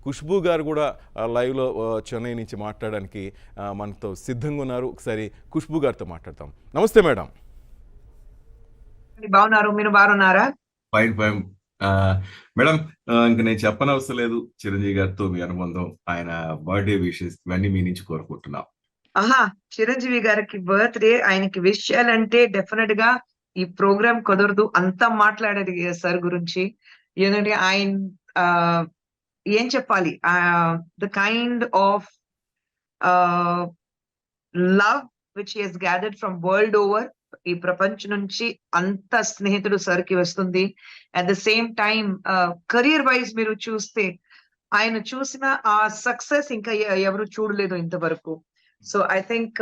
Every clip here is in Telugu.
ఖుష్బూ గారు కూడా లైవ్లో చెన్నై నుంచి మాట్లాడడానికి మనతో సిద్ధంగా ఉన్నారు. ఒకసారి ఖుష్బూ గారితో మాట్లాడతాం. నమస్తే మేడం. బాగున్నారు, మీరు బాగున్నారా? Fine fine. మేడం, ఇంక నేను చెప్పనవసరం లేదు. చిరంజీవి గారితో మీ అనుబంధం, ఆయన బర్త్డే విషెస్ ఇవన్నీ మీ నుంచి కోరుకుంటున్నాం. చిరంజీవి గారికి బర్త్డే, ఆయనకి విష్ చేయాలంటే డెఫినెట్ గా ఈ ప్రోగ్రామ్ కుదరదు. అంతా మాట్లాడేది సార్ గురించి. ఎందుకంటే ఆయన ఏం చెప్పాలి, the kind of love which he has gathered from world over. ఈ ప్రపంచం నుంచి అంత స్నేహితుడు సార్ కి వస్తుంది. At the same time career wise మీరు చూస్తే ఆయన చూసిన ఆ సక్సెస్ ఇంకా ఎవరు చూడలేదు ఇంతవరకు. సో ఐ థింక్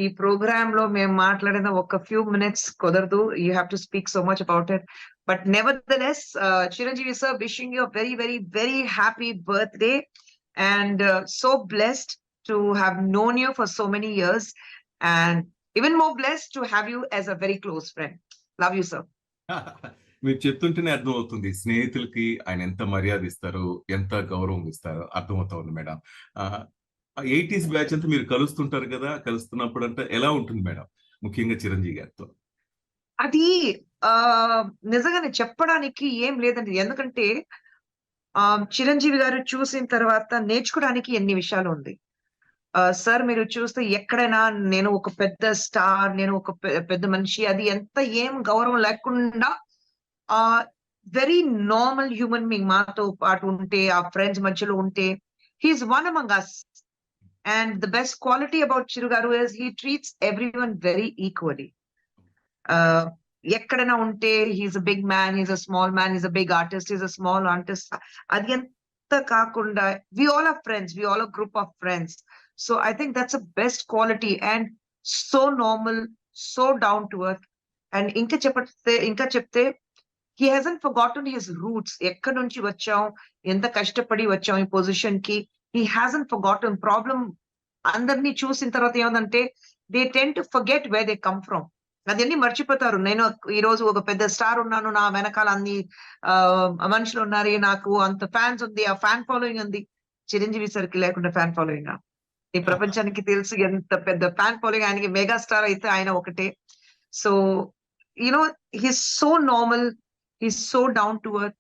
ఈ ప్రోగ్రామ్ లో మేము మాట్లాడిన ఒక ఫ్యూ మినిట్స్ కుదరదు. You have to speak so much about it. But nevertheless, Chiranjeevi sir, wishing you very very very happy birthday and so blessed to have known you for so many years and even more blessed to have you as a very close friend. Love you, sir. మీరు చెప్తుంటేనే అర్థం అవుతుంది స్నేహితులకి ఆయన ఎంత మర్యాద ఇస్తారు, ఎంత గౌరవం ఇస్తారో అర్థమవుతుంది మేడం. 80s బ్యాచ్ అంతా మీరు కలుస్తుంటారు కదా, కలుస్తున్నప్పుడు అంటే ఎలా ఉంటుంది మేడం, ముఖ్యంగా చిరంజీవి గారితో? అది నిజంగానే చెప్పడానికి ఏం లేదండి. ఎందుకంటే చిరంజీవి గారు చూసిన తర్వాత నేర్చుకోవడానికి ఎన్ని విషయాలు ఉంది. సార్ మీరు చూస్తే ఎక్కడైనా నేను ఒక పెద్ద స్టార్, నేను ఒక పెద్ద మనిషి, అది ఎంత ఏం గౌరవం లేకుండా వెరీ నార్మల్ హ్యూమన్ బీయింగ్ మాతో పాటు ఉంటే, ఆ ఫ్రెండ్స్ మధ్యలో ఉంటే, he's one among us. And the best quality about Chiru garu is he treats everyone very equally. ఎక్కడైనా ఉంటే he's a big man, he's a small man, he's a big artist, he's a small artist. అది ఎంత కాకుండా we all are friends, we all a group of friends. So I think that's a best quality and so normal, so down to earth. And inka chepte he hasn't forgotten his roots. Ekkad nunchi vacham, enta kashtapadi vacham ee position ki. He hasn't forgotten. Problem andarni chusin tarvata emante they tend to forget where they come from. అదన్నీ మర్చిపోతారు. నేను ఈ రోజు ఒక పెద్ద స్టార్ ఉన్నాను, నా వెనకాల అన్ని మనుషులు ఉన్నారు, నాకు అంత ఫ్యాన్స్ ఉంది, ఆ ఫ్యాన్ ఫాలోయింగ్ ఉంది. చిరంజీవి సర్కి లేకుండా ఫ్యాన్ ఫాలోయింగ్ ఈ ప్రపంచానికి తెలుసు ఎంత పెద్ద ఫ్యాన్ ఫాలోయింగ్ ఆయనకి. మెగా స్టార్ అయితే ఆయన ఒకటే. So you know he's so normal, he's so down to earth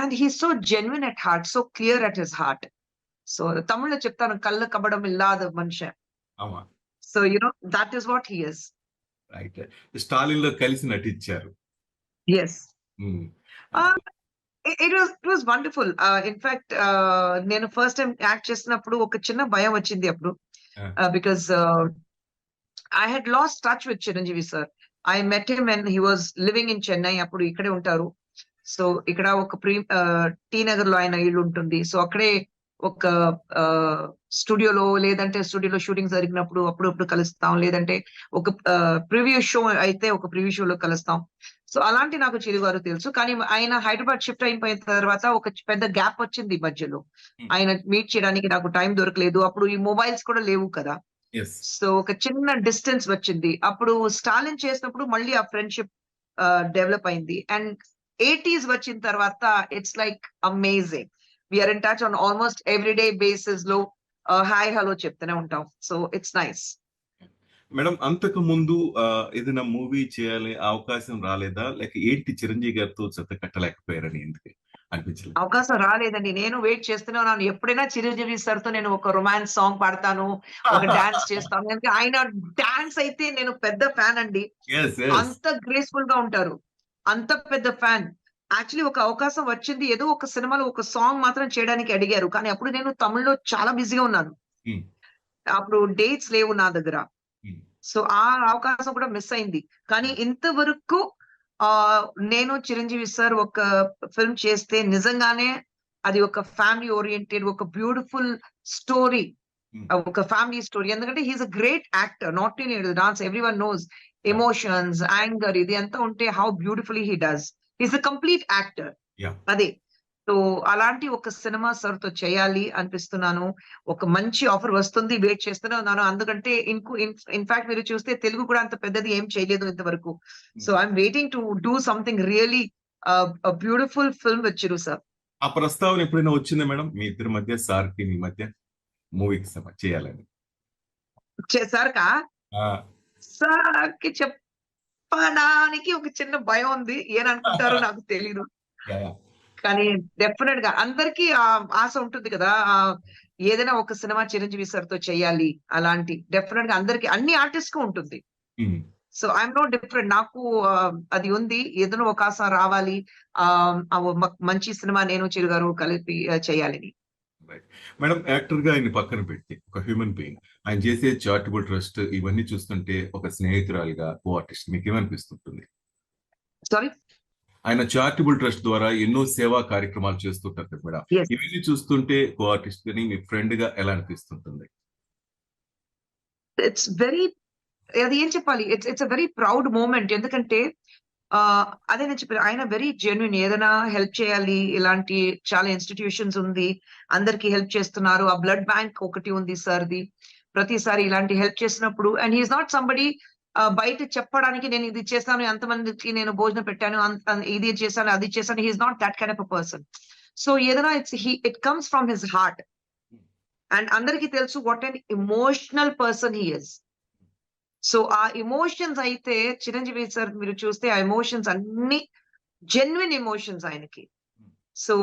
and he's so genuine at heart, so clear at his heart. So తమిళ్లో చెప్తాను, కళ్ళ కబడం ఇల్లాద మనిషి. So you know that is what he is. Right. Stalin లో కలిసి నటించారు. Yes, It was wonderful. In fact, నేను ఫస్ట్ టైం యాక్ట్ చేసినప్పుడు ఒక చిన్న భయం వచ్చింది అప్పుడు. Because I had lost touch with Chiranjeevi sir. I met him when he was living in Chennai. అప్పుడు ఇక్కడే ఉంటారు. సో ఇక్కడ ఒక టీ నగర్ లో ఆయన ఇల్లు ఉంటుంది. సో అక్కడే ఒక స్టూడియోలో, లేదంటే స్టూడియోలో షూటింగ్ జరిగినప్పుడు అప్పుడప్పుడు కలుస్తాం, లేదంటే ఒక ప్రివ్యూ షో అయితే ఒక ప్రివ్యూ షోలో కలుస్తాం. సో అలాంటి నాకు చిరు గారు తెలుసు. కానీ ఆయన హైదరాబాద్ షిఫ్ట్ అయిపోయిన తర్వాత ఒక పెద్ద గ్యాప్ వచ్చింది మధ్యలో. ఆయన మీట్ చేయడానికి నాకు టైం దొరకలేదు. అప్పుడు ఈ మొబైల్స్ కూడా లేవు కదా. సో ఒక చిన్న డిస్టెన్స్ వచ్చింది. అప్పుడు స్టాలిన్ చేసినప్పుడు మళ్ళీ ఆ ఫ్రెండ్షిప్ డెవలప్ అయింది. అండ్ 80s వచ్చిన తర్వాత it's like amazing. We're in touch on almost everyday basis లో హాయ్ హలో చెప్తూనే ఉంటాం. So it's nice. మేడం, అంతకు ముందు ఏదైనా మూవీ చేయాలి అవకాశం రాలేదా, లేక ఏంటి చిరంజీవి గారితో జత కట్టలేకపోయారని ఎందుకు అనిపించలేదు? అవకాశం రాలేదండి. నేను వెయిట్ చేస్తూనే ఉన్నాను. ఎప్పుడైనా చిరంజీవి సార్ తో నేను ఒక రొమాన్స్ సాంగ్ పాడతాను, ఒక డాన్స్ చేస్తాను. ఎందుకంటే ఆయన డాన్స్ అయితే నేను పెద్ద ఫ్యాన్ అండి. అంత గ్రేస్ఫుల్ గా ఉంటారు, అంత పెద్ద ఫ్యాన్. యాక్చువల్లీ ఒక అవకాశం వచ్చింది, ఏదో ఒక సినిమాలో ఒక సాంగ్ మాత్రం చేయడానికి అడిగారు. కానీ అప్పుడు నేను తమిళ్లో చాలా బిజీగా ఉన్నాను. అప్పుడు డేట్స్ లేవు నా దగ్గర. సో ఆ అవకాశం కూడా మిస్ అయింది. కానీ ఇంతవరకు నేను చిరంజీవి సార్ ఒక ఫిల్మ్ చేస్తే నిజంగానే అది ఒక ఫ్యామిలీ ఓరియంటెడ్, ఒక బ్యూటిఫుల్ స్టోరీ, ఒక ఫ్యామిలీ స్టోరీ. ఎందుకంటే he's a great actor, not in dance. Everyone knows emotions, anger, ఇది అంతా ఉంటే how beautifully he does. He's a complete actor. అదే. సో అలాంటి ఒక సినిమా సార్ తో చేయాలి అనిపిస్తున్నాను. ఒక మంచి ఆఫర్ వస్తుంది, వెయిట్ చేస్తూనే ఉన్నాను. అందుకంటే ఇన్ఫాక్ట్ మీరు చూస్తే తెలుగు కూడా అంత పెద్దది ఏం చేయలేదు ఇంతవరకు. So I'm waiting to do something really beautiful film with Chiru sir. ఆ ప్రస్తావన ఎప్పుడైనా వచ్చిందా మేడం మీ ఇద్దరి మధ్య, సార్కి మీ మధ్య మూవీకి చేయాలని? చేశారుకా ఆ, సార్కి చెప్పడానికి ఒక చిన్న భయం ఉంది. ఏమనుకుంటారో నాకు తెలీదు. Yeah, yeah. కానీ డెఫినెట్ గా అందరికీ ఆ ఆశ ఉంటుంది కదా. ఏదైనా ఒక సినిమా చిరంజీవి సార్ తో చేయాలి అలాంటి డెఫినెట్ గా అందరికి అన్ని ఆర్టిస్ట్ కు ఉంటుంది. Um. So I'm no different. నాకు అది ఉంది, ఏదైనా ఒక ఆశ రావాలి. మంచి సినిమా నేను చిరుగారు కలిపి చేయాలని. రైట్. మేడం, యాక్టర్ గా ఆయన పక్కన పెట్టి ఒక హ్యూమన్ బీయింగ్, ఆయన చేసే చారిటబుల్ ట్రస్ట్ ఇవన్నీ చూస్తుంటే ఒక స్నేహితురాలిగా, కో ఆర్టిస్ట్ మీకు ఏమనిపిస్తుంటుంది? సారీ. ఆయన చారిటబుల్ ట్రస్ట్ ద్వారా ఎన్నో సేవా కార్యక్రమాలు చేస్తుంటారు కదా మేడం, ఎస్. ఇవన్నీ చూస్తుంటే కో ఆర్టిస్ట్ ని మీ ఫ్రెండ్ గా ఎలా అనిపిస్తుంటుంది? ఇట్స్ వెరీ, అది ఏం చెప్పాలి, it's a very proud moment. ఎందుకంటే అదే నేను చెప్పాను, ఆయన వెరీ జెన్యున్. ఏదైనా హెల్ప్ చేయాలి, ఇలాంటి చాలా ఇన్స్టిట్యూషన్స్ ఉంది, అందరికి హెల్ప్ చేస్తున్నారు. ఆ బ్లడ్ బ్యాంక్ ఒకటి ఉంది సార్ది. ప్రతిసారి ఇలాంటి హెల్ప్ చేసినప్పుడు, అండ్ హీఈస్ నాట్ సంబడి బయట చెప్పడానికి నేను ఇది చేశాను, ఎంతమందికి నేను భోజనం పెట్టాను, ఇది చేశాను, అది చేశాను. He's not that kind of a person. So ఏదైనా it comes from his heart. And అందరికీ తెలుసు what an emotional person he is. So ఆ ఎమోషన్స్ అయితే చిరంజీవి సార్ మీరు చూస్తే ఆ ఎమోషన్స్ అన్ని జెన్యున్ ఎమోషన్స్ ఆయనకి. So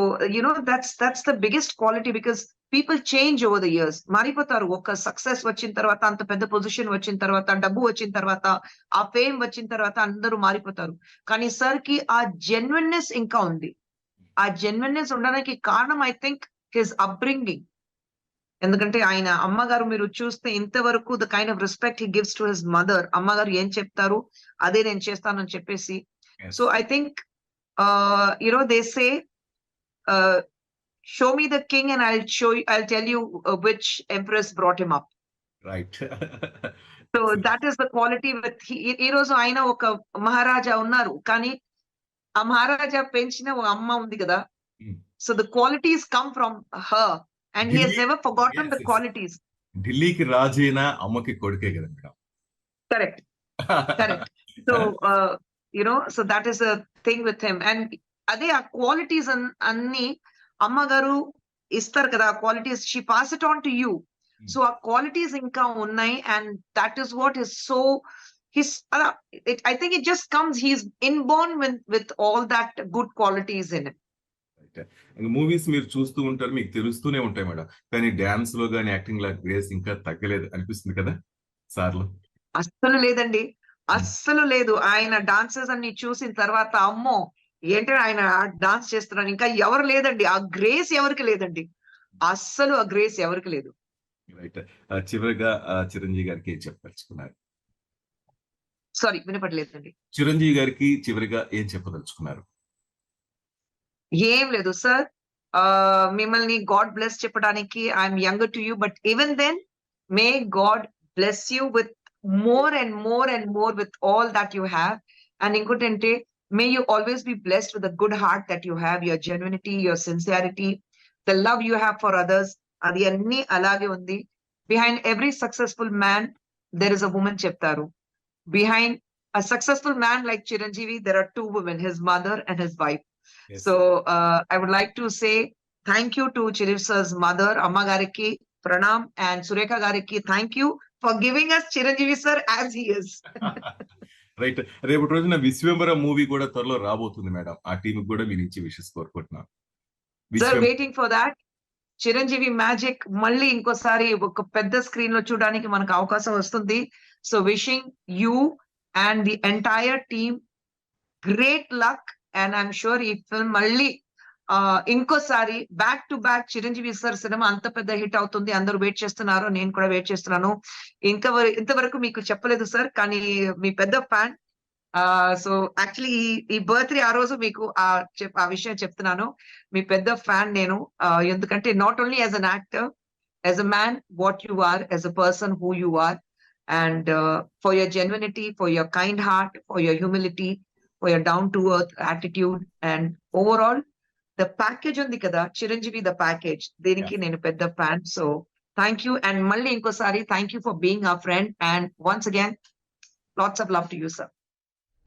that's the biggest quality, because people change over the years. మారిపోతారు. ఒక సక్సెస్ వచ్చిన తర్వాత, అంత పెద్ద పొజిషన్ వచ్చిన తర్వాత, డబ్బు వచ్చిన తర్వాత, ఆ ఫేమ్ వచ్చిన తర్వాత అందరూ మారిపోతారు. కానీ సార్ కి ఆ జెన్యున్నెస్ ఇంకా ఉంది. ఆ జెన్యున్నెస్ ఉండడానికి కారణం ఐ థింక్ హిస్ అప్బ్రింగింగ్. ఎందుకంటే ఆయన అమ్మగారు మీరు చూస్తే ఇంతవరకు the kind of respect he gives to his mother. అమ్మగారు ఏం చెప్తారు అదే నేను చేస్తానని చెప్పేసి. Yes. So I think they say show me the king and I'll tell you which empress brought him up. Right. So that is the quality with. ఈ రోజు ఆయన ఒక మహారాజా ఉన్నారు, కానీ ఆ మహారాజా పెంచిన ఒక అమ్మ ఉంది కదా. So the qualities come from her and he has never forgotten the qualities. ఢిల్లీకి రాజైన అమ్మకి కొడుకే కదా madam. Correct. So so that is a thing with him. And అదే ఆ క్వాలిటీస్ అన్ని అమ్మగారు ఇస్తారు కదా. ఆ qualities she pass it on to you. So ఆ క్వాలిటీస్ ఇంకా ఉన్నాయి, and that is what is so I think it just comes, he's inborn with all that good qualities in him. Movies మీరు చూస్తూ ఉంటారు, మీకు తెలుస్తూనే ఉంటాయి మేడం, కానీ డాన్స్ లో గానీ యాక్టింగ్ లో గ్రేస్ ఇంకా తగ్గలేదు అనిపిస్తుంది కదా సార్లు? అస్సలు లేదండి, అస్సలు లేదు. ఆయన డాన్సెస్ అన్ని చూసిన తర్వాత అమ్మో ఏంటంటే ఆయన డాన్స్ చేస్తున్నారు, ఇంకా ఎవరు లేదండి. ఆ గ్రేస్ ఎవరికి లేదండి, అస్సలు ఆ గ్రేస్ ఎవరికి లేదు. రైట్. చివరిగా చిరంజీవి గారికి ఏం చెప్పదలుచుకున్నారు? సారీ, వినపడలేదండి. చిరంజీవి గారికి చివరిగా ఏం చెప్పదలుచుకున్నారు? ఏం లేదు సార్, మిమ్మల్ని గాడ్ బ్లెస్ చెప్పడానికి I'm younger to you, but even then may God bless you with more and more and more with all that you have. And ఇంకోటంటే may you always be blessed with the good heart that you have, your genuineness, your sincerity, the love you have for others, అది అన్ని అలాగే ఉంది. Behind every successful man there is a woman చెప్తారు. Behind a successful man like Chiranjeevi, there are two women, his mother and his wife. Yes. So I would like to say thank you to Chiranjeevi sir's mother, Amma Gariki, Pranam, and Surekha Gariki. Thank you for giving us Chiranjeevi sir as he is. Right. రేపటి రోజున విశ్వంబర మూవీ కూడా త్వరలో రాబోతుంది మేడం, ఆ టీం కూడా మీ నుంచి విషెస్ కోరుకుంటున్నాను. Sir waiting for that. Chiranjeevi magic మళ్ళీ ఇంకోసారి ఒక పెద్ద స్క్రీన్ లో చూడడానికి మనకు అవకాశం వస్తుంది. So wishing you and the entire team great luck, and I'm sure ఈ ఫిల్మ్ మళ్ళీ ఇంకోసారి back to back Chiranjeevi sir cinema అంత పెద్ద హిట్ అవుతుంది. అందరూ వెయిట్ చేస్తున్నారు, నేను కూడా వెయిట్ చేస్తున్నాను. ఇంతవరకు మీకు చెప్పలేదు సార్, కానీ మీ పెద్ద ఫ్యాన్. సో యాక్చువల్లీ ఈ బర్త్డే ఆ రోజు మీకు ఆ విషయం చెప్తున్నాను, మీ పెద్ద ఫ్యాన్ నేను. ఎందుకంటే not only as an actor, as a man, what you are, as a person, who you are. And for your genuinity, for your kind heart, for your humility, for your down-to-earth attitude, and overall, the package undi kada, Chiranjeevi the package, deniki nenu pedda fan. So thank you, and malli inkosari thank you for being our friend, and once again, lots of love to you, sir.